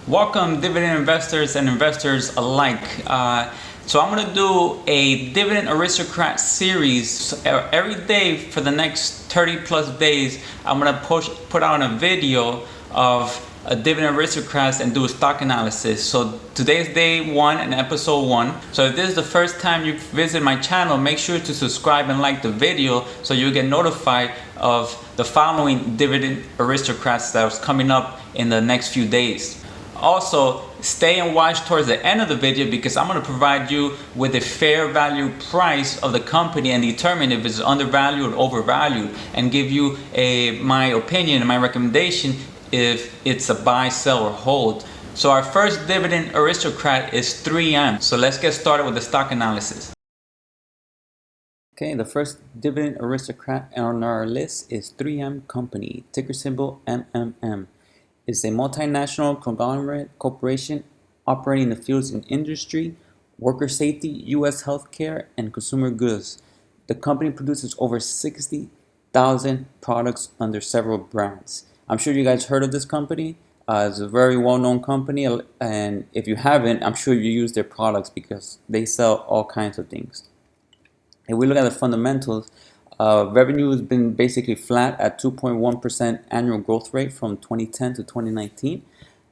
Welcome, dividend investors and investors alike. So I'm gonna do a Dividend Aristocrat series every day for the next 30 plus days. I'm gonna put out a video of a Dividend Aristocrats and do a stock analysis. So today's day 1 and episode 1. So if this is the first time you visit my channel, make sure to subscribe and like the video so you get notified of the following Dividend Aristocrats that's coming up in the next few days. Also, stay and watch towards the end of the video because I'm going to provide you with a fair value price of the company and determine if it's undervalued or overvalued, and give you my opinion and my recommendation if it's a buy, sell, or hold. So our first Dividend Aristocrat is 3M. So let's get started with the stock analysis. Okay, the first Dividend Aristocrat on our list is 3M Company, ticker symbol MMM. It's a multinational conglomerate corporation operating in the fields in industry, worker safety, U.S. healthcare, and consumer goods. The company produces over 60,000 products under several brands. I'm sure you guys heard of this company. It's a very well-known company, and if you haven't, I'm sure you use their products because they sell all kinds of things. If we look at the fundamentals, revenue has been basically flat at 2.1% annual growth rate from 2010 to 2019.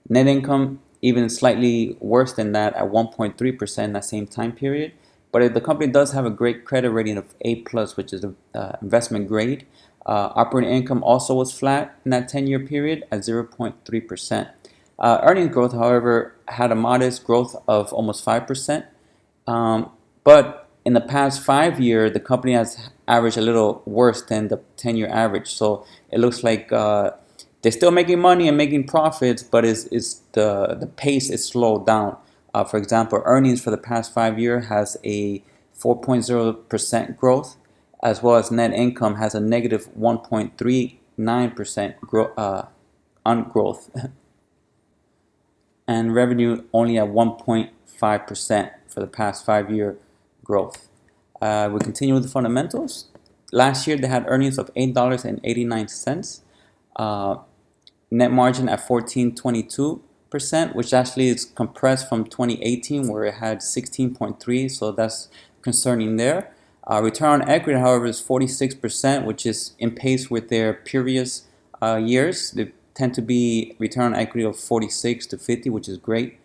Net income even slightly worse than that at 1.3% in that same time period. But the company does have a great credit rating of A+, which is the investment grade. Operating income also was flat in that 10-year period at 0.3%. Earnings growth, however, had a modest growth of almost 5%. But in the past 5 years, the company has averaged a little worse than the 10-year average. So it looks like they're still making money and making profits, but the pace is slowed down. For example, earnings for the past 5 years has a 4.0% growth, as well as net income has a negative 1.39% growth, and revenue only at 1.5% for the past 5 year growth. We continue with the fundamentals. Last year they had earnings of $8.89, net margin at 14.22%, which actually is compressed from 2018 where it had 16.3%, so that's concerning there. Return on equity, however, is 46%, which is in pace with their previous years. They tend to be return on equity of 46 to 50, which is great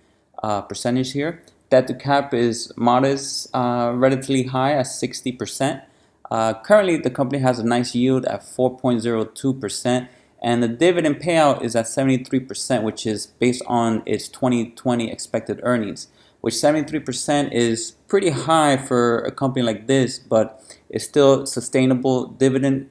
percentage here. Debt to cap is modest, relatively high at 60%. Currently, the company has a nice yield at 4.02%, and the dividend payout is at 73%, which is based on its 2020 expected earnings, which 73% is pretty high for a company like this, but it's still sustainable dividend,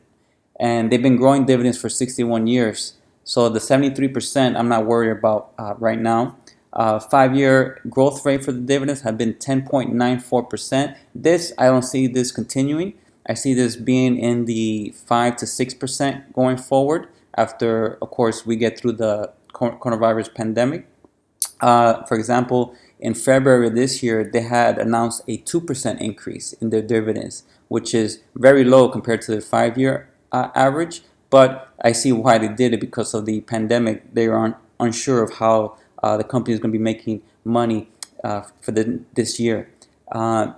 and they've been growing dividends for 61 years. So the 73% I'm not worried about right now. 5-year growth rate for the dividends have been 10.94%. This, I don't see this continuing. I see this being in the 5 to 6% going forward after, of course, we get through the coronavirus pandemic. For example, in February of this year, they had announced a 2% increase in their dividends, which is very low compared to the 5-year average. But I see why they did it because of the pandemic. They are unsure of how the company is going to be making money for this year. The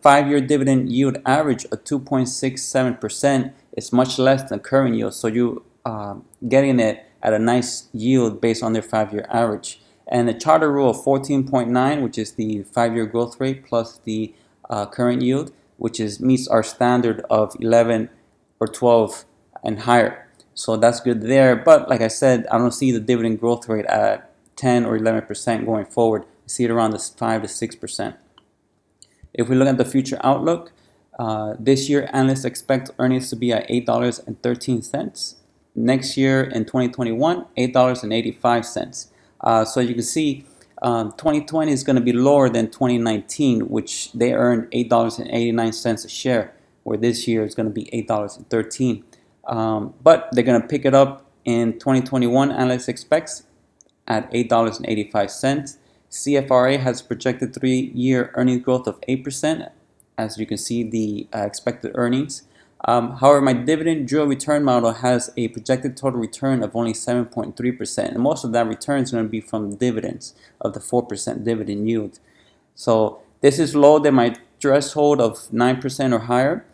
5-year dividend yield average of 2.67% is much less than current yield, so you getting it at a nice yield based on their 5-year average. And the charter rule of 14.9, which is the 5-year growth rate plus the current yield, which meets our standard of 11 or 12 and higher. So that's good there. But like I said, I don't see the dividend growth rate at 10 or 11% going forward. I see it around this 5 to 6%. If we look at the future outlook, this year analysts expect earnings to be at $8.13. Next year in 2021, $8.85. So you can see 2020 is going to be lower than 2019, which they earned $8.89 a share, where this year is going to be $8.13. But they're going to pick it up in 2021, analysts expects, at $8.85. CFRA has projected 3-year earnings growth of 8%, as you can see the expected earnings. However, my dividend dual return model has a projected total return of only 7.3%, and most of that return is going to be from dividends of the 4% dividend yield. So this is lower than my threshold of 9% or higher,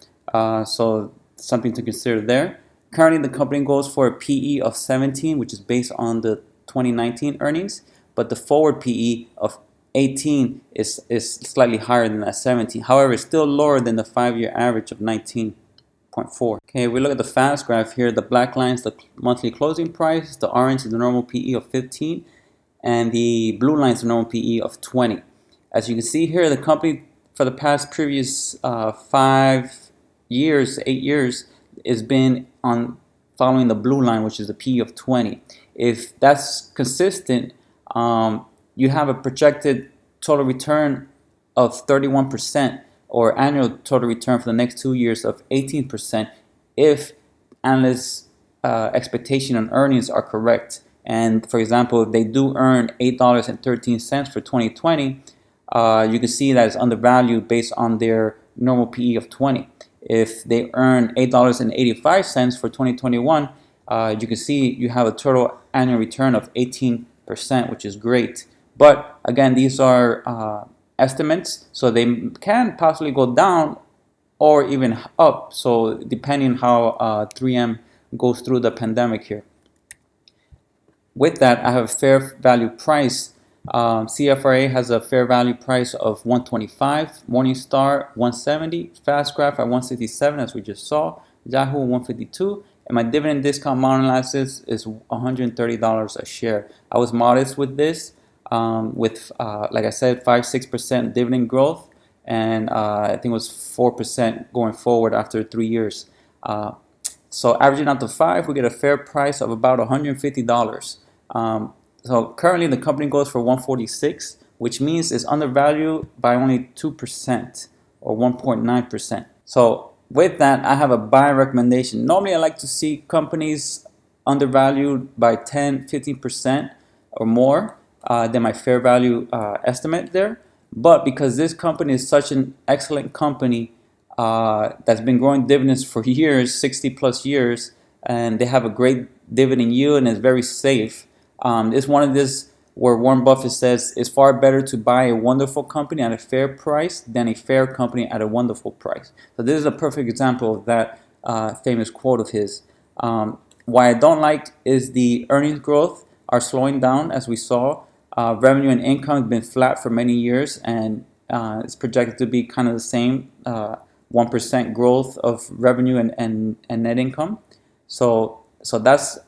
so something to consider there. Currently, the company goes for a PE of 17, which is based on the 2019 earnings, but the forward PE of 18 is slightly higher than that 17. However, it's still lower than the 5-year average of 19.4. Okay, we look at the fast graph here. The black line is the monthly closing price, the orange is the normal PE of 15, and the blue line is the normal PE of 20. As you can see here, the company for the past previous 8 years, has been on following the blue line, which is the PE of 20. If that's consistent, you have a projected total return of 31%, or annual total return for the next 2 years of 18%, if analysts' expectation on earnings are correct. And for example, if they do earn $8.13 for 2020, you can see that it's undervalued based on their normal PE of 20. If they earn $8.85 for 2021, you can see you have a total annual return of 18%, which is great. But again, these are estimates, so they can possibly go down or even up, so depending how 3M goes through the pandemic here. With that, I have a fair value price. CFRA has a fair value price of 125, Morningstar 170, Fastgraph at 167, as we just saw, Yahoo 152, and my dividend discount model analysis is $130 a share. I was modest with this, like I said, 5-6% dividend growth, and I think it was 4% going forward after 3 years. So averaging out to 5, we get a fair price of about $150. So currently the company goes for 146, which means it's undervalued by only 2% or 1.9%. So with that, I have a buy recommendation. Normally I like to see companies undervalued by 10-15% or more than my fair value estimate there. But because this company is such an excellent company that's been growing dividends for years, 60 plus years, and they have a great dividend yield and is very safe, it's one of this where Warren Buffett says it's far better to buy a wonderful company at a fair price than a fair company at a wonderful price. So this is a perfect example of that famous quote of his. Why I don't like is the earnings growth are slowing down, as we saw. Revenue and income have been flat for many years, and it's projected to be kind of the same, 1% growth of revenue and net income. So that's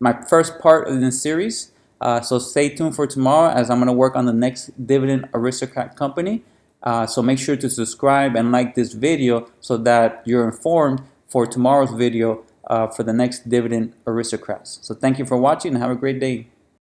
my first part of the series. So stay tuned for tomorrow, as I'm going to work on the next Dividend Aristocrat company. So make sure to subscribe and like this video so that you're informed for tomorrow's video for the next Dividend Aristocrats. So thank you for watching and have a great day.